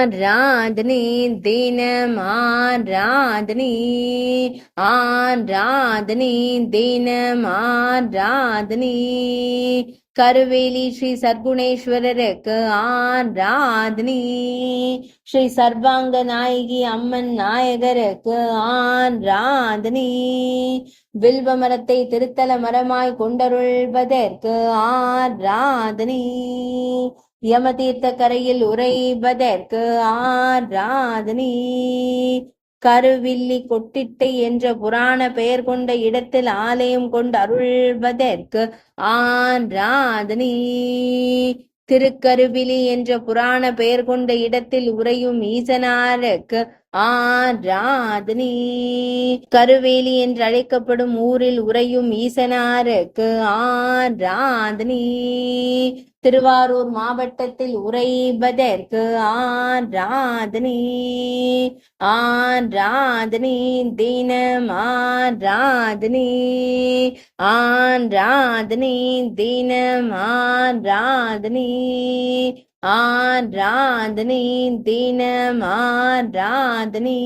ஆராதனை தினம் ஆராதனை ஆராதனை தினம் ஆராதனை கருவேலி ஸ்ரீ சர்க்குணேஸ்வரருக்கு ஆராதனை ஸ்ரீ சர்வாங்க நாயகி அம்மன் நாயகருக்கு ஆராதனை வில்வ மரத்தை திருத்தல மரமாய் கொண்டருள்வதற்கு ஆராதனை யமதீர்த்த கரையில் உரைவதற்கு ஆராதனை கருவில்லி கொட்டிட்டை என்ற புராண பெயர் கொண்ட இடத்தில் ஆலயம் கொண்டு அருள்வதற்கு ஆராதனை திருக்கருவிலி என்ற புராண பெயர் கொண்ட இடத்தில் உறையும் ஈசனாருக்கு ஆராதனை கருவேலி என்று அழைக்கப்படும் ஊரில் உறையும் ஈசனாருக்கு ஆராதனை திருவாரூர் மாவட்டத்தில் உறைவதற்கு ஆராதனை ஆராதனை தினம் ஆராதனை ஆராதனை தினம் ஆராதனை ஆராதனை தினம் ஆராதனை